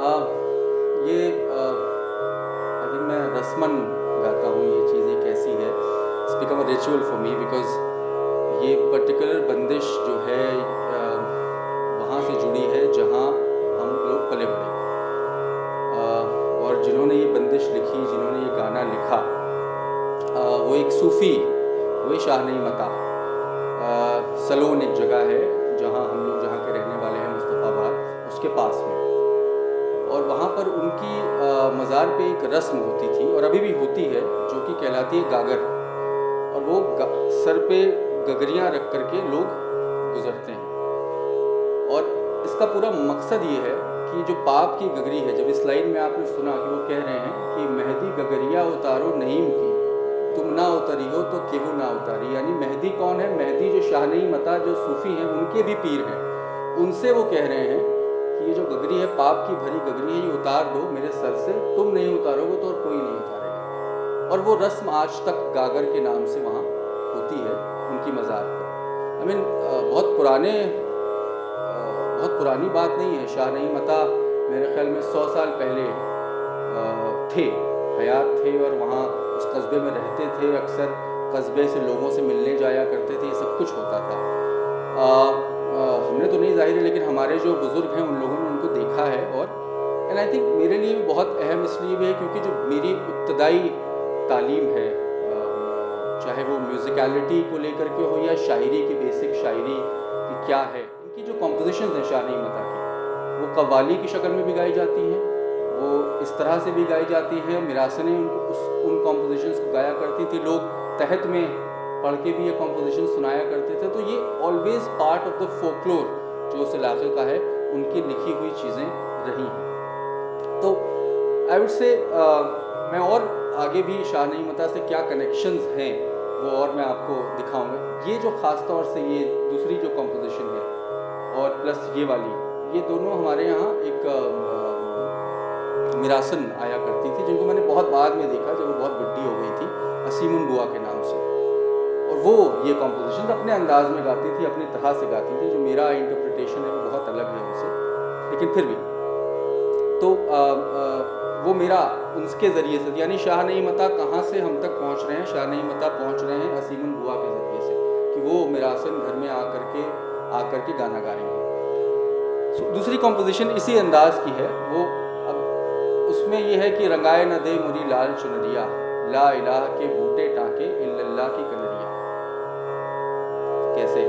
ये I think मैं रस्मन गाता हूँ। ये चीज़ एक ऐसी है, it's become a ritual for me, because ये पर्टिकुलर बंदिश जो है वहाँ से जुड़ी है जहाँ हम लोग पले बड़े। और जिन्होंने ये बंदिश लिखी, जिन्होंने ये गाना लिखा, वो एक सूफ़ी, वही शाह नई मता। सलोन एक जगह है जहाँ हम लोग जहाँ के रहने वाले हैं, मुस्तफ़ाबाद, उसके पास में। और वहाँ पर उनकी मज़ार पे एक रस्म होती थी और अभी भी होती है, जो कि कहलाती है गागर। और वो सर पे गगरियाँ रख करके लोग गुज़रते हैं। और इसका पूरा मकसद ये है कि जो पाप की गगरी है, जब इस लाइन में आपने सुना कि वो कह रहे हैं कि मेहदी गगरिया उतारो नईम की, तुम ना उतरी हो तो केहू ना उतारी। यानी मेहदी कौन है? मेहदी जो शाह नई मता, जो सूफ़ी हैं, उनके भी पीर हैं। उनसे वो कह रहे हैं कि ये जो गगरी है, पाप की भरी गगरी है, ये उतार दो मेरे सर से। तुम नहीं उतारोगे तो और कोई नहीं उतारेगा। और वो रस्म आज तक गागर के नाम से वहाँ होती है, उनकी मज़ार पर। आई मीन बहुत पुरानी बात नहीं है। शाह नई मता मेरे ख्याल में 100 साल पहले थे, हयात थे, और वहाँ उस कस्बे में रहते थे। अक्सर कस्बे से लोगों से मिलने जाया करते थे, ये सब कुछ होता था। हमने तो नहीं ज़ाहिर है, लेकिन हमारे जो बुज़ुर्ग हैं उन लोगों ने उनको देखा है। और एंड आई थिंक मेरे लिए भी बहुत अहम इसलिए भी है क्योंकि जो मेरी इब्तदाई तालीम है, चाहे वो म्यूज़िकलिटी को लेकर के हो या शायरी की, बेसिक शायरी की क्या है, इनकी जो कॉम्पोजिशंस हैं शाह नई मता की, वो कव्वाली की शक्ल में भी गाई जाती हैं, वो इस तरह से भी गाई जाती हैं। मिरासनें उन कॉम्पोजिशंस को गाया करती थी। लोग तहत में पढ़ के भी ये कॉम्पोजिशन सुनाया करते थे। तो ये always part of the folklore जो उस इलाके का है, उनकी लिखी हुई चीज़ें रही हैं। तो आई वुड से मैं और आगे भी शाह नई मता से क्या कनेक्शंस हैं वो और मैं आपको दिखाऊंगा। ये जो ख़ास तौर से ये दूसरी जो कॉम्पोजिशन है और प्लस ये वाली, ये दोनों हमारे यहाँ एक मिरासन आया करती थी, जिनको मैंने बहुत बाद में देखा जब वो बहुत बुढ़ी हो गई थी, असीमुन बुआ के नाम से। और वो ये कॉम्पोजिशन अपने अंदाज में गाती थी, अपनी तरह से गाती थी। जो मेरा इंटरप्रिटेशन है वो बहुत अलग है उनसे, लेकिन फिर भी तो वो मेरा उनके ज़रिए से, यानी शाह नई मता कहाँ से हम तक पहुँच रहे हैं? शाह नई मता पहुँच रहे हैं असीमुन बुआ के ज़रिए से, कि वो मिरासन घर में आकर के गाना गा रही हैं। दूसरी कॉम्पोजिशन इसी अंदाज की है। वो अब उसमें ये है कि रंगाए न दे मुरी लाल चुनरिया, ला इलाह के बूटे टाँके इल्लल्लाह की कनरिया। कैसे?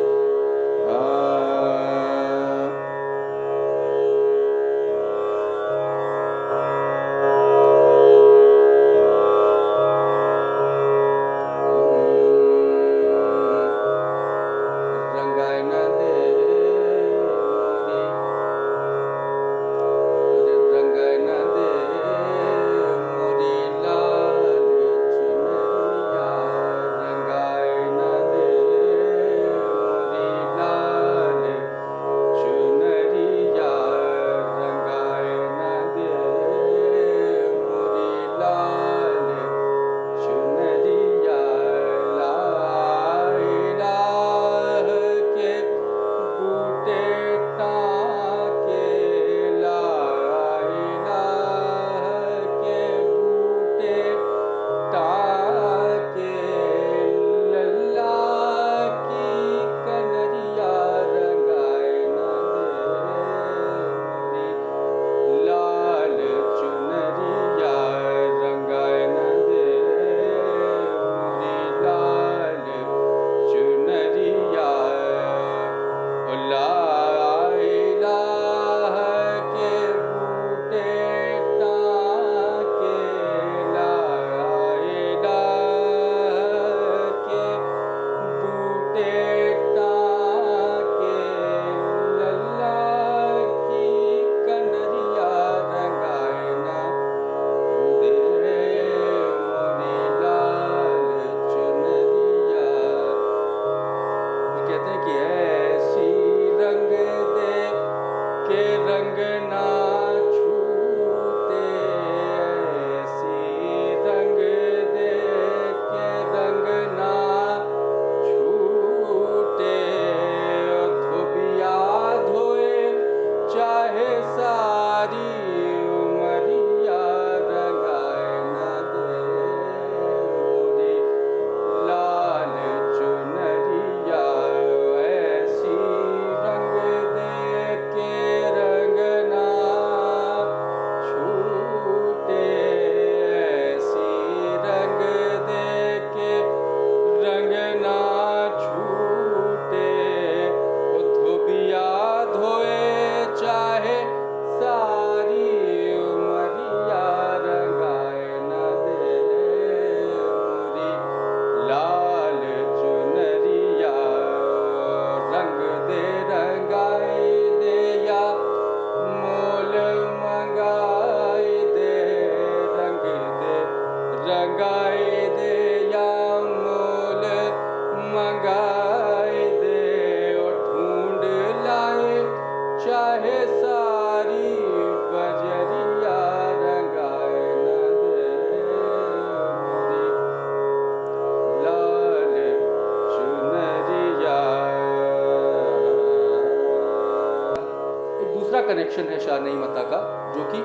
कनेक्शन है शाह नईम अता का, जो कि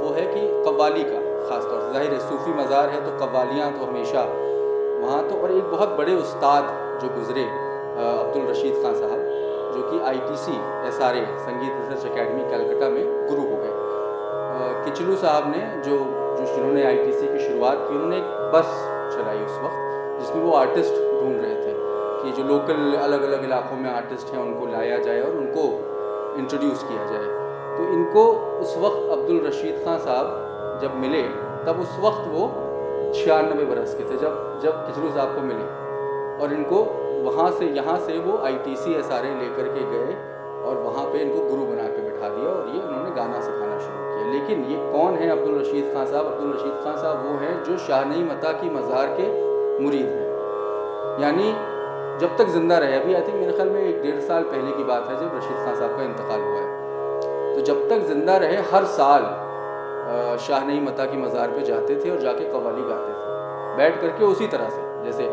वो है कि कव्वाली का, ख़ास तौर से जाहिर है सूफ़ी मज़ार है तो कव्वालियाँ तो हमेशा वहाँ तो। और एक बहुत बड़े उस्ताद जो गुज़रे अब्दुल रशीद खान साहब, जो कि ITC SRA संगीत रिसर्च अकेडमी कलकत्ता में गुरु हो गए। किचलू साहब ने जिन्होंने ITC की शुरुआत की, उन्होंने एक बस चलाई उस वक्त, जिसमें वो आर्टिस्ट ढूंढ रहे थे कि जो लोकल अलग अलग इलाकों में आर्टिस्ट हैं उनको लाया जाए और उनको इंट्रोड्यूस किया जाए। तो इनको उस वक्त अब्दुल रशीद खान साहब जब मिले, तब उस वक्त वो 96 बरस के थे जब किचलू साहब को मिले, और इनको यहाँ से वो ITC SRA लेकर के गए और वहाँ पे इनको गुरु बना के बिठा दिया, और ये उन्होंने गाना सिखाना शुरू किया। लेकिन ये कौन है अब्दुल रशीद खान साहब? अब्दुल रशीद खान साहब वो हैं जो शाह नईम अता की मज़ार के मुरीद हैं, यानी जब तक ज़िंदा रहे। अभी आई थिंक मेरे ख्याल में 1-1.5 साल पहले की बात है जब रशीद खान साहब का इंतकाल हुआ है। तो जब तक ज़िंदा रहे हर साल शाह नईम अता की मज़ार पे जाते थे और जाके कव्वाली गाते थे, बैठ करके उसी तरह से, जैसे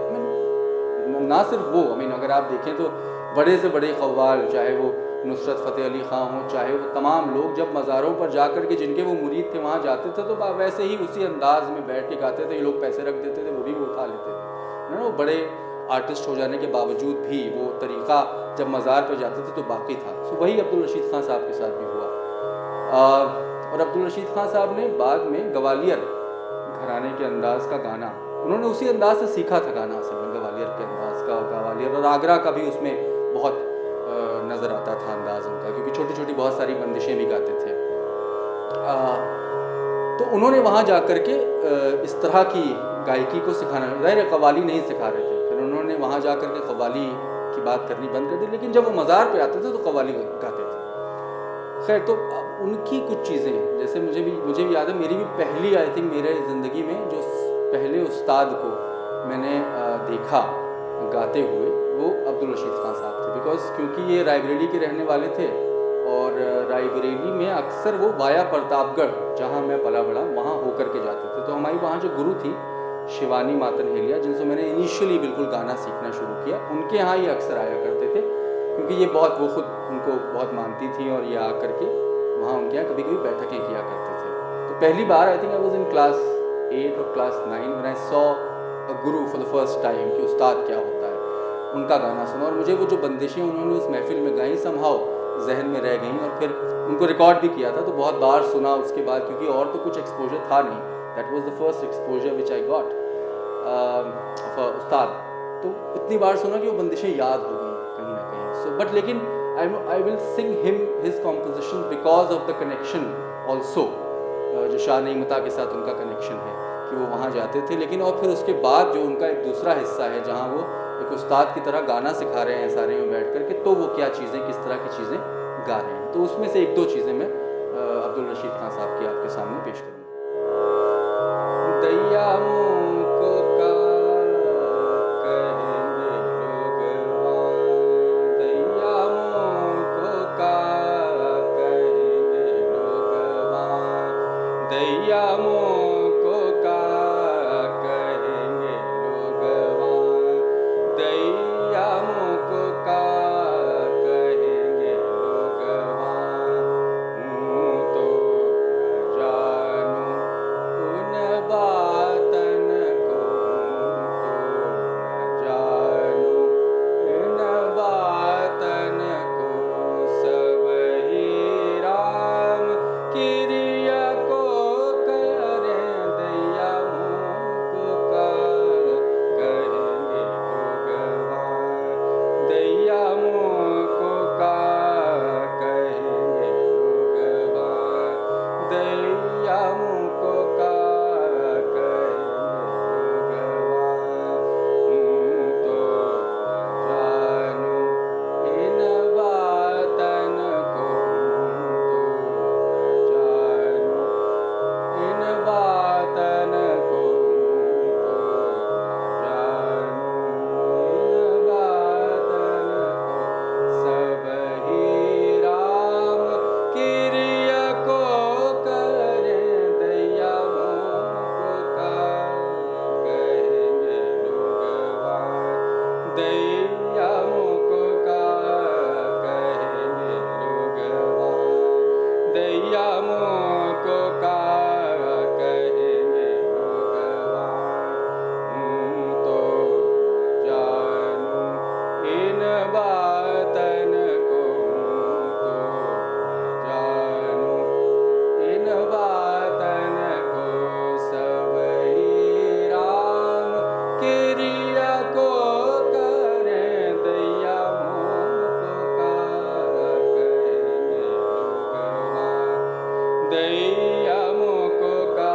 ना सिर्फ वो, अगर आप देखें तो बड़े से बड़े कव्वाल, चाहे वो नुसरत फ़तेह अली ख़ां हों, चाहे वो तमाम लोग जब मज़ारों पर जा कर के जिनके वो मुरीद थे वहाँ जाते थे, तो वैसे ही उसी अंदाज़ में बैठ के गाते थे। ये लोग पैसे रख देते थे, वो भी वो उठा लेते थे ना। वो बड़े आर्टिस्ट हो जाने के बावजूद भी वो तरीक़ा जब मज़ार पर जाते थे तो बाकी था। सो वही अब्दुल रशीद खान साहब के साथ भी हुआ। और अब्दुल रशीद खान साहब ने बाद में ग्वालियर घराने के अंदाज़ का गाना, उन्होंने उसी अंदाज़ से सीखा था गाना, असल में ग्वालियर के अंदाज़ का, ग्वालियर और आगरा का भी उसमें बहुत नज़र आता था अंदाज़ उनका, क्योंकि छोटी छोटी बहुत सारी बंदिशें भी गाते थे। तो उन्होंने वहाँ जा कर के इस तरह की गायकी को सिखाना, ज़ाहिर कव्वाली नहीं सिखा रहे थे, फिर उन्होंने वहाँ जा कर के कव्वाली की बात करनी बंद कर दी। लेकिन जब वो मज़ार पे आते थे तो कव्वाली गाते थे। खैर, तो उनकी कुछ चीज़ें, जैसे मुझे भी याद है, मेरी भी पहली, आई थिंक मेरे ज़िंदगी में जो पहले उस्ताद को मैंने देखा गाते हुए वो अब्दुल रशीद खान साहब थे। क्योंकि ये रायबरेली के रहने वाले थे, और रायबरेली में अक्सर वो वाया प्रतापगढ़, जहाँ मैं पला बड़ा, वहाँ होकर के जाते थे। तो हमारी वहाँ जो गुरु थी शिवानी मातन हेलिया, जिनसे मैंने इनिशियली बिल्कुल गाना सीखना शुरू किया, उनके यहाँ ये अक्सर आया करते थे, क्योंकि ये वो खुद उनको बहुत मानती थी, और ये आकर के वहाँ उनके यहाँ कभी कभी बैठकें किया करते थे। तो पहली बार I think I was in class 8 और class 9 when I saw a guru for the first time, कि उस्ताद क्या होता है। उनका गाना सुना, और मुझे वो जो बंदिशें उन्होंने उस महफिल में गाई समहाउ जहन में रह गई, और फिर उनको रिकॉर्ड भी किया था, तो बहुत बार सुना उसके बाद, क्योंकि और तो कुछ एक्सपोजर था नहीं। That was the first exposure which I got off उस्ताद। तो इतनी बार सुना कि वो बंदिशें याद हो गई कहीं ना कहीं। सो बट लेकिन I will sing him his composition because of the connection also, जो शाह नईम अता के साथ उनका कनेक्शन है, कि वो वहाँ जाते थे। लेकिन और फिर उसके बाद जो उनका एक दूसरा हिस्सा है, जहाँ वो एक उस्ताद की तरह गाना सिखा रहे हैं सारे में बैठ कर के, तो वो क्या चीज़ें, किस तरह की चीज़ें गा रहे हैं। तो उसमें से 1-2 चीज़ें मैं अब्दुल रशीद खान साहब की आपके सामने पेश करूँगा। दैया मुझको का कहेंगे लोगवां, दैया मुझको का कहेंगे लोगवां, दैया मुझको का कहेंगे लोगवां, दैया मुझको का कहेंगे लोगवां, हूँ तो न जानू दैया मोको का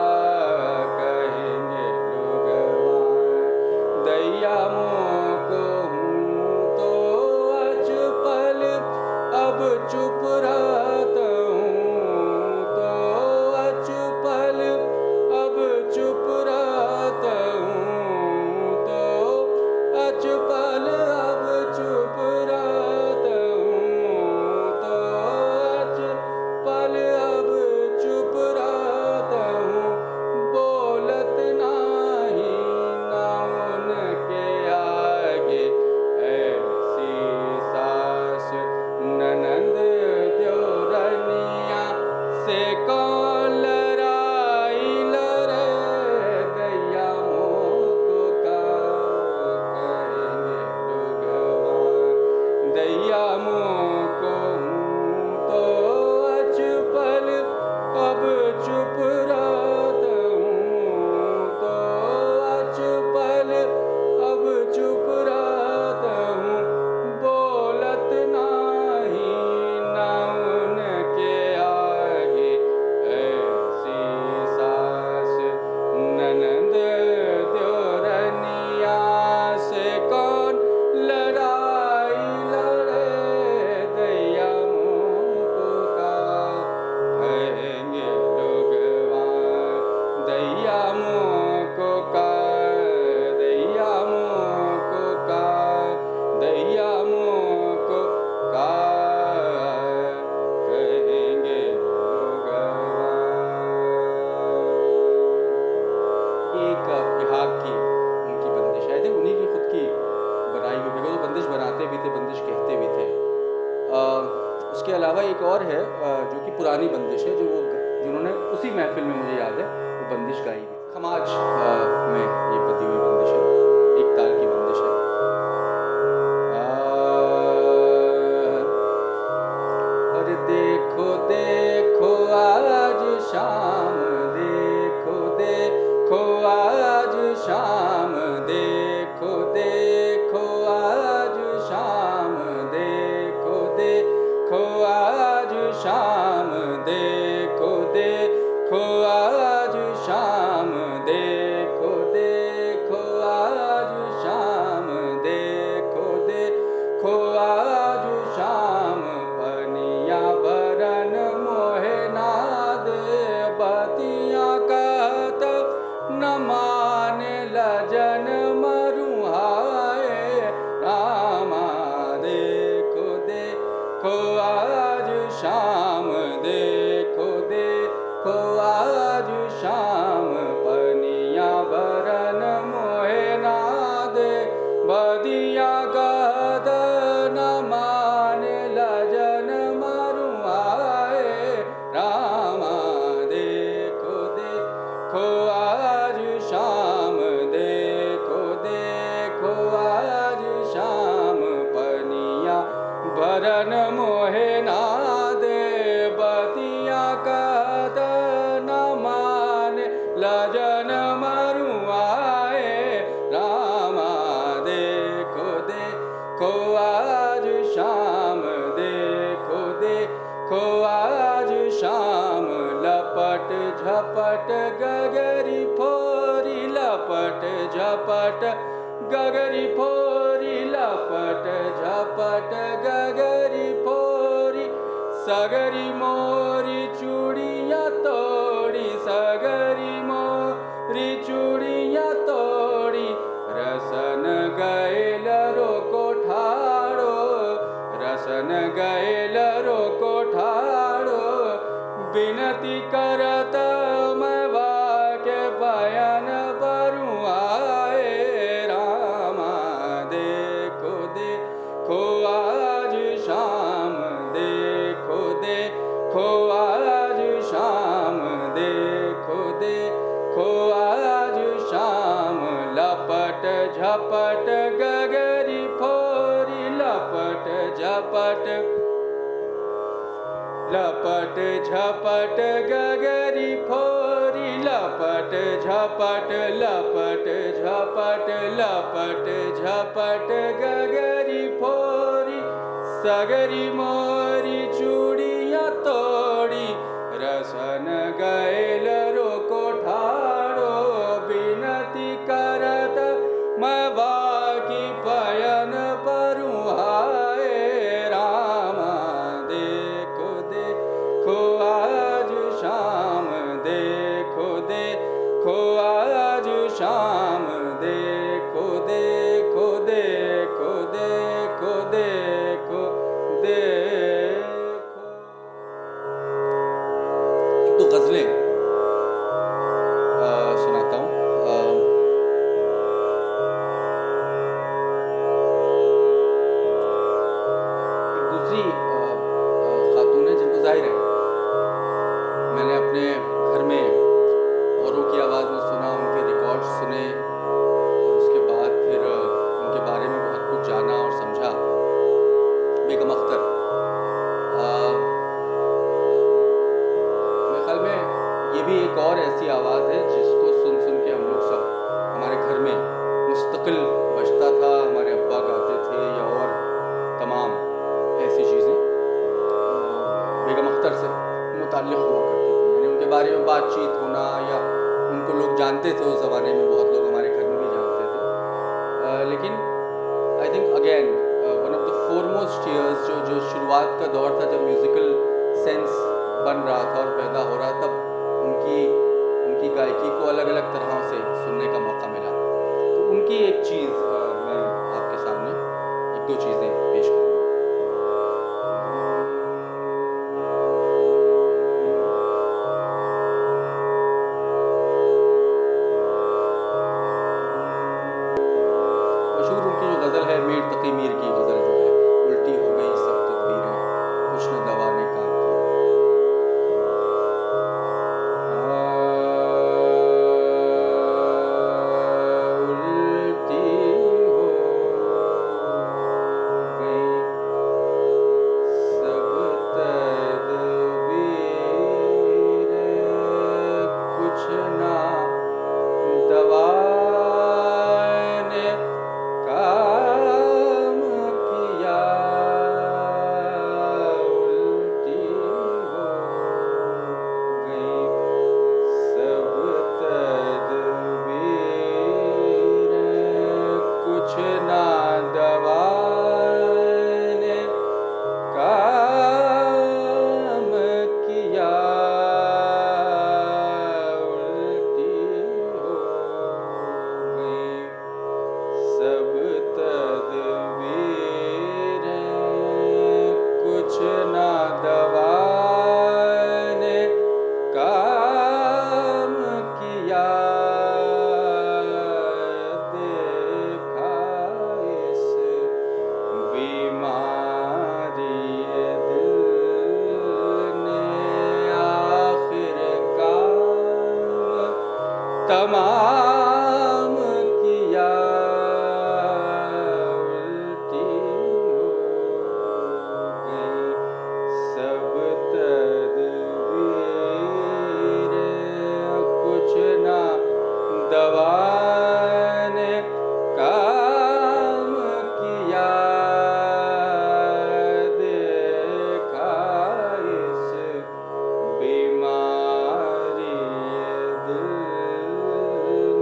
कहेंगे लोग, दैया मोको हूँ तो अचपल, अब चुप रहता हूँ तो अचपल, अब चुप रहता हूँ तो अचपल, अब चुप रहता हूँ तो अचपल, अब चुप रहता हूँ। बोलत नाही ना उनके आगे, ऐसी सास ननद देवरनिया से कौन लड़ाई लड़े, दैया मोको का कहेंगे लोगवा, दैया मोको हूँ तो अचपल, अब चुप रहता हूँ तो अचपल, अब चुप रहता हूँ। बोलत नाही ना उनके आगे, ऐसी सास ननद देवरनिया से कौन लड़ाई लड़े, दैया मोको का कहेंगे लोगवा, दैया मोको का, दैया मोको का, दैया मोको का कहेंगे लोगवा। ये एक बिहार की उनकी बंदिश है, उन्हीं की खुद की बनाई हुई, बिकॉज वो बंदिश बनाते भी थे, बंदिश कहते भी थे। उसके अलावा एक और है जो कि पुरानी बंदिश है, जो वो जिन्होंने उसी महफिल में मुझे याद है वो बंदिश गाई भी। खमाज में ये बदी हुई बंदिश है, एक ताल की बंदिश है। अरे देखो देखो आज शाम, देखो देखो आज शाम, देखो देखो आज शाम, देखो देखो आज शाम, देखो देखो आज शाम, देखो देखो आज शाम, देखो देखो आज शाम, पनिया भरन मोहे ना दे, बतियाँ कहत न माने लजन मरुहाए, रामा देखो देखो आज शाम, देखो देखो आज शाम, पनिया भरन मोहे ना दे, बदियाँ कहत न माने लजन मरुआए, रामा देखो देखो आज शाम, देखो देखो आज शाम, पनिया भरन मोहे ना दे, बतियाँ कहत न माने लजन मरुआए, रामा देखो देखो आज शाम, देखो देखो आज शाम, लपट झपट गगरी फोरी, लपट झपट गगरी फोरी, लपट झपट गगरी फोरी, सगरी मोरी चूड़ियाँ तोड़ी, सगरी मोरी चूड़ियाँ तोड़ी, रसन गैल रोको ठाड़ो, रसन गैल रोको ठाड़ो, विनती करत मैं वाके बयान बरुआए, रामा देखो देखो आज शाम, देखो देखो आज शाम, देखो देखो आज शाम, लपट झपट गगरी फोरी, लपट झपट, लपट झपट गगरी फोरी, लपट झपट, लपट झपट, लपट झपट गगरी फोरी, सगरी मोरी चूड़ियाँ तोड़ी, रसन गज़लें सुनाता हूँ। एक दूसरी खातून है जिनको ज़ाहिर है मैंने अपने घर में औरों की आवाज़ में सुना, उनके रिकॉर्ड्स सुने और उसके बाद फिर उनके बारे में बहुत कुछ जाना और समझा। बेगम अख्तर मेरे ख्याल में ये भी एक और ऐसी आवाज़ है जिसको सुन सुन के हम लोग सब हमारे घर में मुस्तकिल बजता था, हमारे अब्बा गाते थे या और तमाम ऐसी चीज़ें बेगम अख्तर से मुताल्लिक़ हुआ करती थी। यानी उनके बारे में बातचीत होना या उनको लोग जानते थे उस ज़माने में, बहुत लोग हमारे घर में भी जानते थे। लेकिन I think again one of the foremost years जो शुरुआत का दौर था जब म्यूज़िकल सेंस बन रहा था और पैदा हो रहा, तब उनकी गायकी को अलग अलग तरह से सुनने का मौका मिला। तो उनकी एक चीज़ मैं आपके सामने एक दो चीज़ें पेश करूँगा। मशहूर उनकी जो गज़ल है मीर तकी मीर की गज़ल जो है, उल्टी हो गई सब तकदीरें कुछ न दवा ने काम किया। उल्टी हो गई सब तदबीरें कुछ ना दवा ने काम किया। उल्टी हो गई सब तदबीरें कुछ ना दवा ने काम किया। उल्टी हो गई सब तदबीरें कुछ ना दवा ने काम किया। देखा इस बीमारी दिल ने आखिर काम तमाम किया। उल्टी हो गई सब तदबीरें कुछ ना दवा ने काम किया। देखा इस बीमारी दिल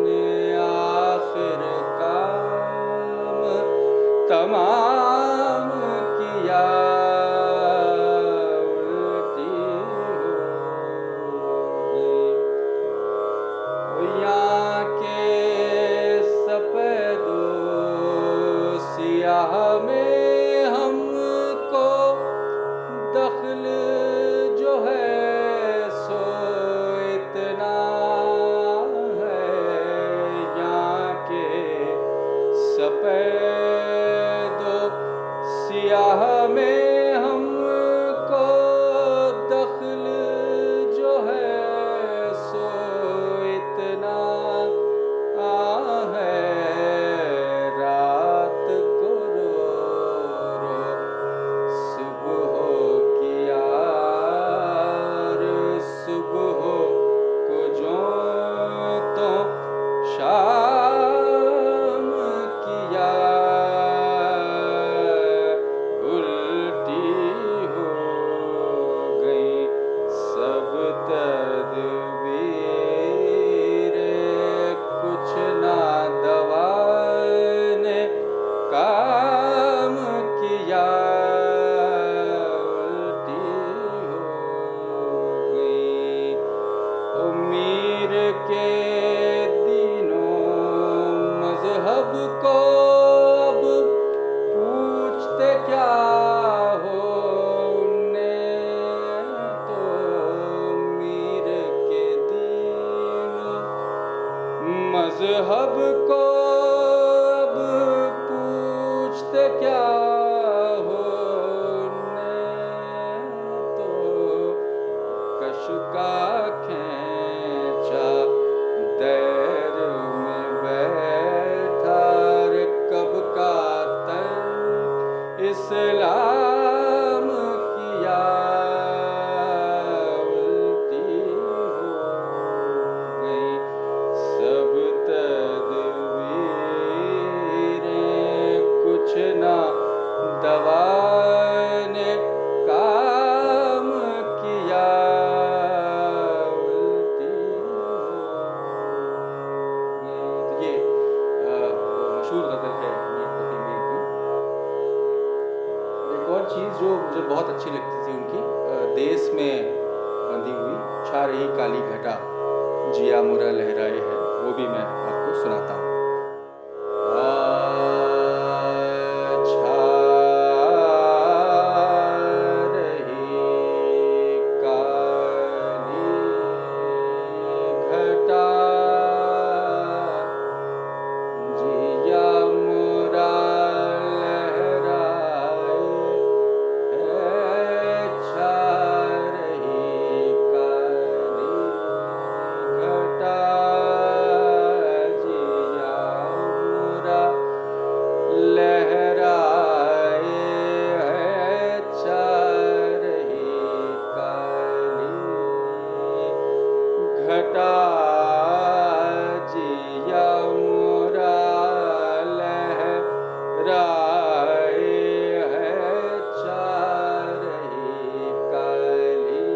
ने मजहब को अब पूछते क्या हो, ने तो कश का खींचा दैर में बैठा रे कब का तन इस्लाम किया उल्टी हो गई सब तदबीरें, कुछ ना दवा ने काम किया उल्टी हो गई। तो ये मशहूर गज़ल है मीर तक़ी मीर की। एक और चीज़ जो मुझे बहुत अच्छी लगती थी उनकी, देश में बंधी हुई छा रही काली घटा जिया मोरा लहराए है, वो भी मैं आपको सुनाता हूँ। छा रही काली घटा जिया मोरा लहराए है, छा रही काली घटा जिया मोरा लहराए है, छा रही काली घटा जिया मोरा लहराए है, छा रही काली।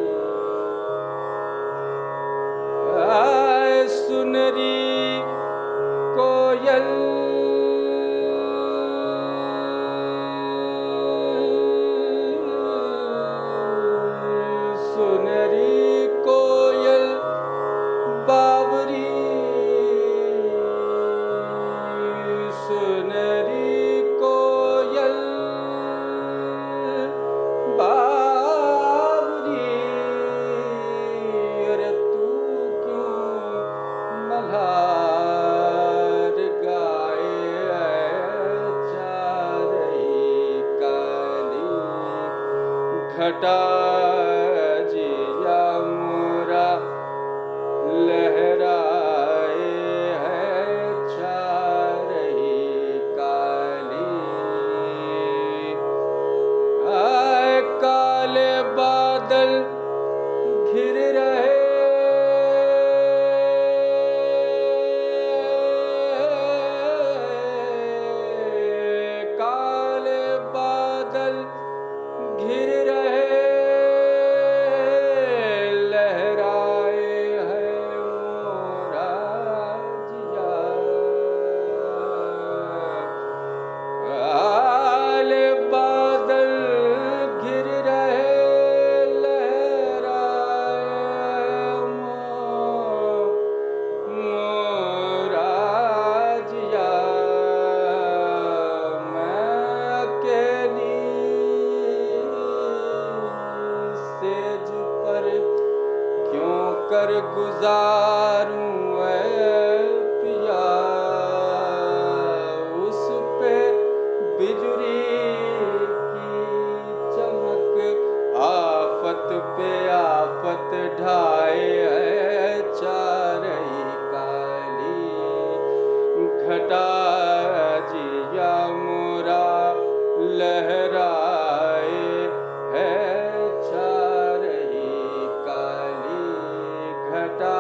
आए सुनरी कोयल सुनरी कोयल बावरी, सुनरी कोयल बावरी, अरे तू क्यों मल्हार गाए, जा रही काली घटा जिया मोरा लहराए है, छा रही काली। आए काले बादल घिर रहे, काले बादल घिर रहे, लहराए है मोरा जिया। काले बादल घिर रहे, लहराए मोरा जिया। मैं अकेली सेज पर क्यों कर गुजारूं ऐ पिया, उस पे बिजली की चमक आफत पे आफत ढाए है, छा रही काली घटा जिया मोरा लहराए है, छा रही काली घटा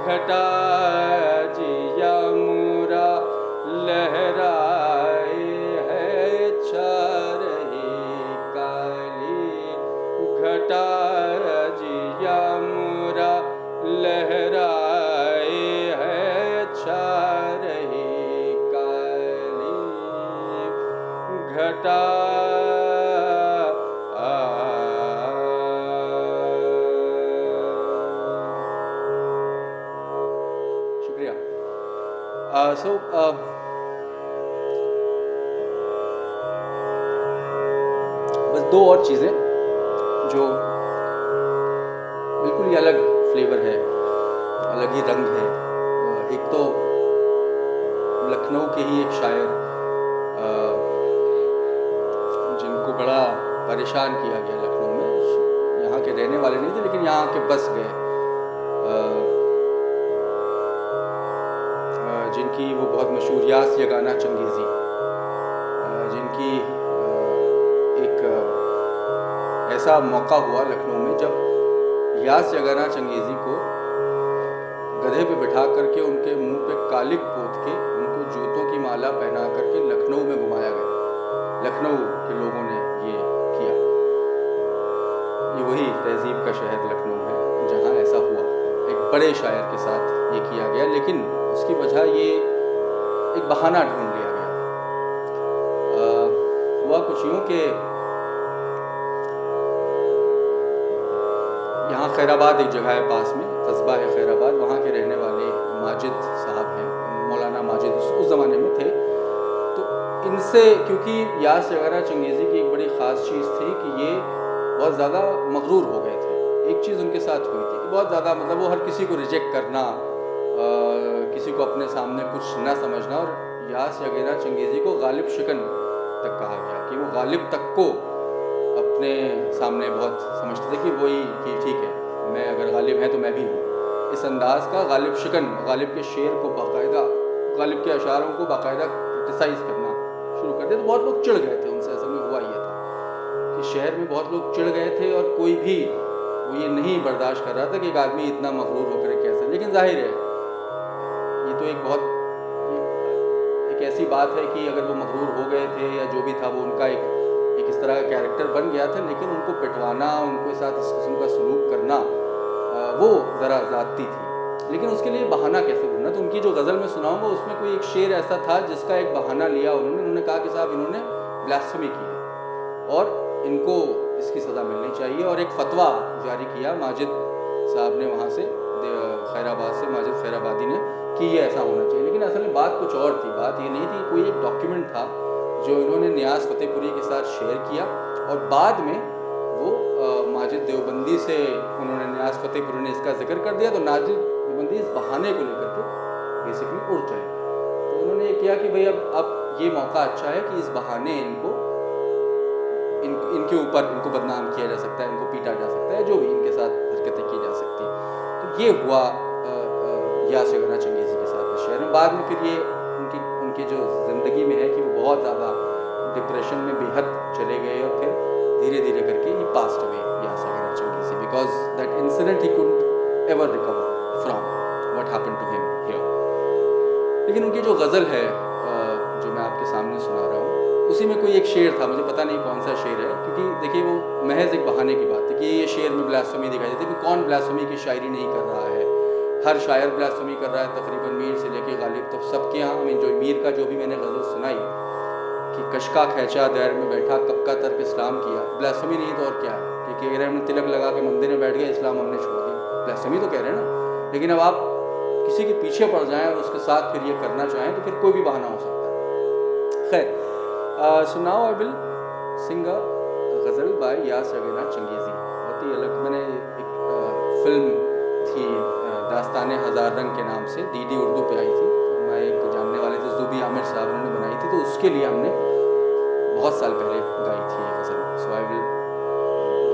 घटा जिया मोरा लहराए है चारही काली, घटा जिया मोरा लहराए है चारही काली, घटा शुक्रिया। बस दो और चीज़ें जो बिल्कुल ही अलग फ्लेवर है, अलग ही रंग है। एक तो लखनऊ के ही एक शायर जिनको बड़ा परेशान किया गया लखनऊ में, यहाँ के रहने वाले नहीं थे लेकिन यहाँ के बस गए, जिनकी वो बहुत मशहूर यास यगाना चंगेज़ी, जिनकी एक ऐसा मौका हुआ लखनऊ में जब यास यगाना चंगेज़ी को गधे पे बिठा करके उनके मुंह पे कालिक पोत के उनको जूतों की माला पहना करके लखनऊ में घुमाया गया। लखनऊ के लोगों ने ये किया। ये वही तहजीब का शहर लखनऊ है जहाँ ऐसा हुआ, एक बड़े शायर के साथ ये किया गया, लेकिन उसकी वजह ये एक बहाना ढूंढ लिया गया। हुआ कुछ यूँ कि यहाँ खैराबाद एक जगह है पास में, कस्बा है खैराबाद, वहाँ के रहने वाले माजिद साहब हैं, मौलाना माजिद उस ज़माने में थे। तो इनसे, क्योंकि यास यगाना चंगेज़ी की एक बड़ी ख़ास चीज़ थी कि ये बहुत ज़्यादा मगरूर हो गए थे। एक चीज़ उनके साथ हुई थी कि बहुत ज़्यादा, मतलब वो हर किसी को रिजेक्ट करना, किसी को अपने सामने कुछ ना समझना, और यास यगाना चंगेज़ी को गालिब शिकन तक कहा गया कि वो गालिब तक को अपने सामने बहुत समझते थे कि वही कि ठीक है, मैं अगर गालिब है तो मैं भी हूँ। इस अंदाज़ का गालिब शिकन, गालिब के शेर को बाकायदा, गालिब के अशारों को बाकायदा क्रिटिसाइज़ करना शुरू कर दिया। तो बहुत लोग चिढ़ गए थे उनसे। असल में हुआ ये था कि शहर में बहुत लोग चिढ़ गए थे और कोई भी वो ये नहीं बर्दाश्त कर रहा था कि एक आदमी इतना मगरूर होकर कैसे। लेकिन जाहिर है ये तो एक बहुत एक ऐसी बात है कि अगर वो मगरूर हो गए थे या जो भी था, वो उनका एक इस तरह का कैरेक्टर बन गया था, लेकिन उनको पिटवाना, उनके साथ इस किस्म का सलूक करना वो ज़रा ज़्यादती थी। लेकिन उसके लिए बहाना कैसे ढूंढना, तो उनकी जो गज़ल मैं सुनाऊंगा उसमें कोई एक शेर ऐसा था जिसका एक बहाना लिया उन्होंने कहा कि साहब इन्होंने ब्लास्फेमी की है और इनको इसकी सज़ा मिलनी चाहिए, और एक फ़तवा जारी किया माजिद साहब ने, वहाँ से खैराबाद से माजिद खैराबादी ने, कि ये ऐसा होना चाहिए। लेकिन असल में बात कुछ और थी। बात ये नहीं थी, कोई एक डॉक्यूमेंट था जो इन्होंने नियाज़ फ़तेहपुरी के साथ शेयर किया, और बाद में वो माजिद देवबंदी से उन्होंने, नियाज़ फ़तेहपुरी ने इसका जिक्र कर दिया, तो माजिद देवबंदी इस बहाने को लेकर के बेसिकली उड़ चले। तो उन्होंने ये किया कि भाई अब ये मौका अच्छा है कि इस बहाने इनके ऊपर इनको बदनाम किया जा सकता है, इनको पीटा जा सकता है, जो भी इनके साथ हरकतें की जा सकती हैं। तो ये हुआ यास यगाना चंगेज़ी के साथ शहर में। बाद में फिर ये उनकी जो ज़िंदगी में है कि वो बहुत ज़्यादा डिप्रेशन में बेहद चले गए, और फिर धीरे धीरे करके ही passed away Yas Yagana Changezi, because that incident he couldn't ever recover from what happened to him here. लेकिन उनकी जो गज़ल है जो मैं आपके सामने सुना रहा हूँ, उसी में कोई एक शेर था, मुझे पता नहीं कौन सा शेर है, क्योंकि देखिए वो महज एक बहाने की बात है कि ये शेर में ब्लास्फेमी दिखाई देती है। कौन ब्लास्फेमी की शायरी नहीं कर रहा है, हर शायर ब्लास्फेमी कर रहा है तकरीबन, मीर से लेके गालिब, तो सबके यहाँ में जो मीर का जो भी मैंने गज़ल सुनाई कि कशका खैचा दैर में बैठा कब का तर्क इस्लाम किया, ब्लास्फेमी नहीं तो और क्या है कि कह रहे हमने तिलक लगा के मंदिर में बैठ गए, इस्लाम हमने छोड़ दिया, ब्लास्फेमी तो कह रहे हैं ना। लेकिन अब आप किसी के पीछे पड़ जाएँ और उसके साथ फिर ये करना चाहें तो फिर कोई भी बहाना हो सकता है। खैर, so now I will sing a ghazal by Yas Yagana Changezi. बहुत ही अलग, मैंने एक फिल्म थी दास्तान हज़ार रंग के नाम से, डीडी उर्दू पे आई थी, तो मैं एक जानने वाले थे ज़ुबी आमिर साहब, उन्होंने बनाई थी, तो उसके लिए हमने बहुत साल पहले गाई थी ये गज़ल। सो आई विल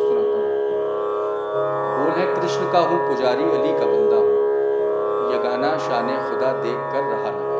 सुनाता हूँ। बोल है कृष्ण का हूँ पुजारी, अली का बंदा हूँ, यगाना शान खुदा देख कर रहा न गया।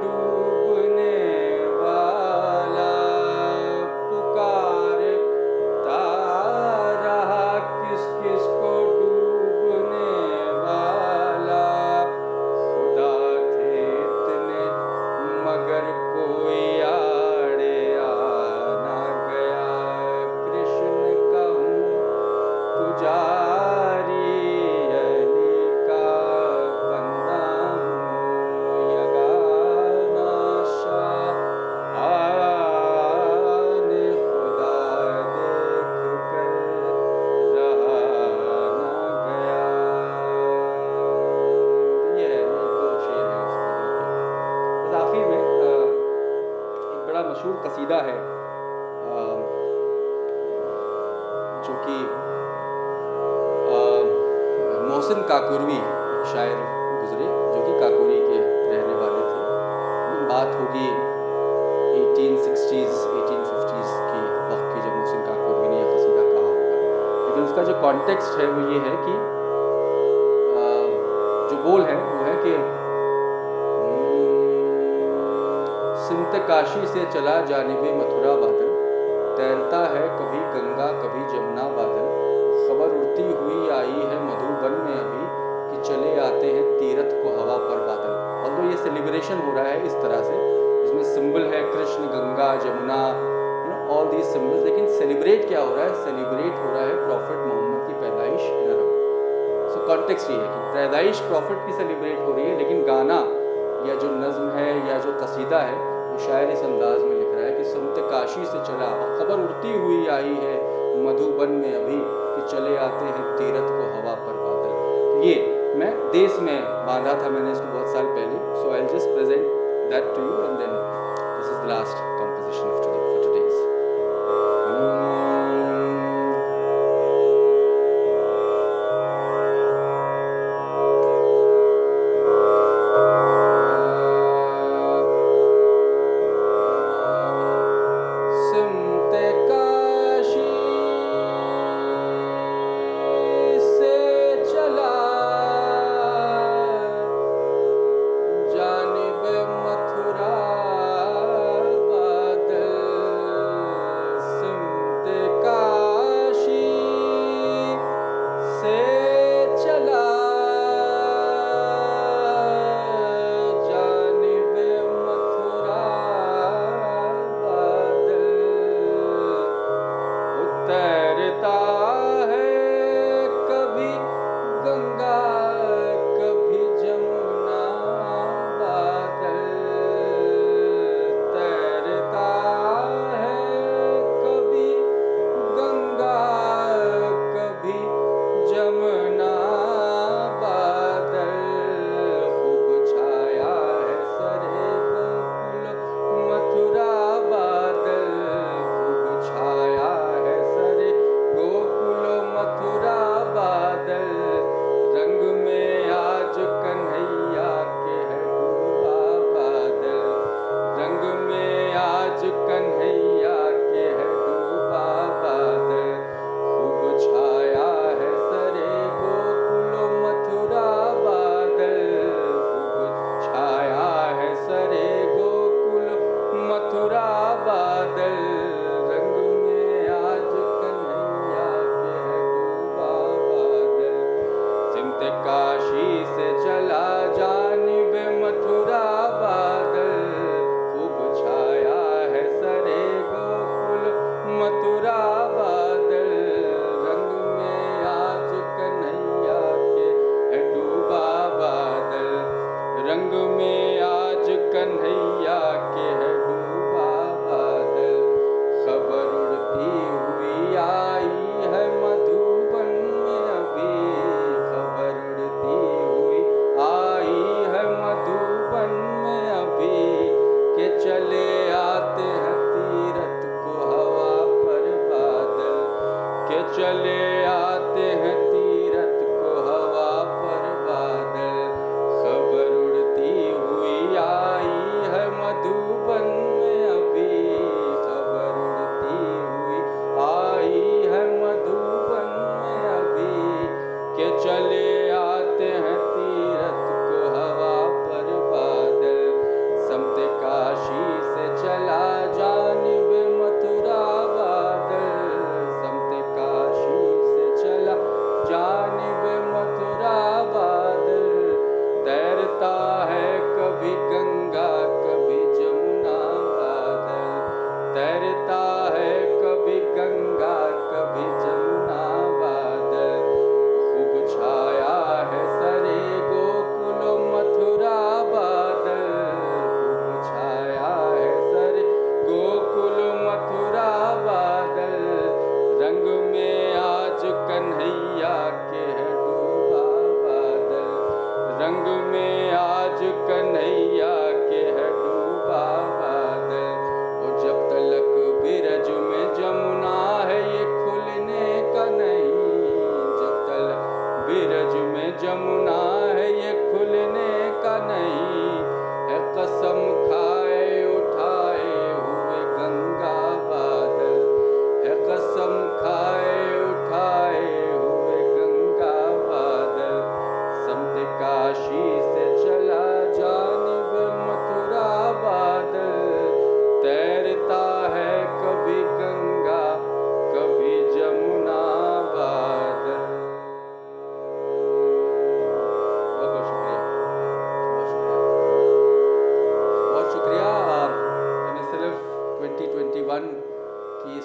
डूबने वाला पुकारता रहा, किस किस को डूबने वाला। खुदा थे इतने मगर कोई आड़े आ ना गया। कृष्ण का हूँ पुजारी, अली का बंदा हूँ, यगाना शाह आन खुदा देख कर रहा ना गया। ये है, ये दो शेर हैं उस गज़ल के। बस आखिर में एक बड़ा मशहूर कसीदा है जो कि मोहसिन काकुरवी एक शायर गुजरे जो कि काकोरी के रहने वाले थे। बात होगी 1860s 1850s की वक्त की, जब मोहसिन काकुरवी ने यह कसीदा कहा होगा। लेकिन उसका जो कॉन्टेक्स्ट है वो ये है कि जो बोल है वो है कि सिमत काशी से चला जानिबे मथुरा बादल, तैरता है कभी गंगा कभी जमुना बादल। खबर उड़ती हुई आई है मधुबन में अभी कि चले आते हैं तीरथ को हवा पर बादल। और तो ये सेलिब्रेशन हो रहा है इस तरह से, इसमें सिंबल है Krishna, Ganga, Jamuna, all these symbols. लेकिन सेलिब्रेट क्या हो रहा है? सेलिब्रेट हो रहा है प्रॉफिट मोहम्मद की पैदाइश इन अरब। सो कॉन्टेक्स्ट ये है कि पैदाइश प्रॉफिट की सेलिब्रेट हो रही है, लेकिन गाना या जो नज़्म है या जो कसीदा है वो शायर इस अंदाज में लिख रहा है कि सुमत काशी से चला और खबर उड़ती हुई आई है मधुबन में अभी कि चले आते हैं तीरथ को हवा पर बादल। तो ये मैं देश में बांधा था मैंने इसको बहुत साल पहले। So I will just present that to you and then this is the last composition of today for today's. जानिब मथुरा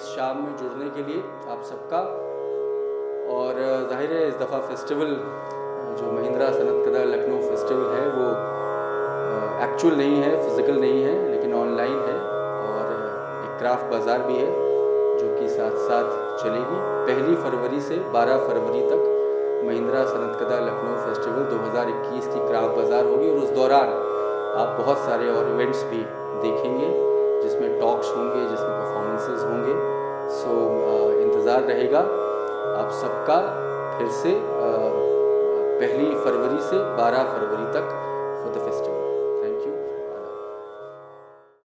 इस शाम में जुड़ने के लिए आप सबका। और ज़ाहिर है इस दफ़ा फेस्टिवल जो महिंद्रा सनत कदा लखनऊ फेस्टिवल है वो एक्चुअल नहीं है, फिज़िकल नहीं है, लेकिन ऑनलाइन है। और एक क्राफ्ट बाज़ार भी है जो कि साथ साथ चलेगी। 1 फरवरी से 12 फरवरी तक महिंद्रा सनत कदा लखनऊ फेस्टिवल 2021 की क्राफ्ट बाज़ार होगी। और उस दौरान आप बहुत सारे और इवेंट्स भी देखेंगे जिसमें टॉक्स होंगे, जिसमें परफॉर्मेंसेस होंगे। सो इंतज़ार रहेगा आप सबका फिर से 1 फरवरी से 12 फरवरी तक फॉर द फेस्टिवल।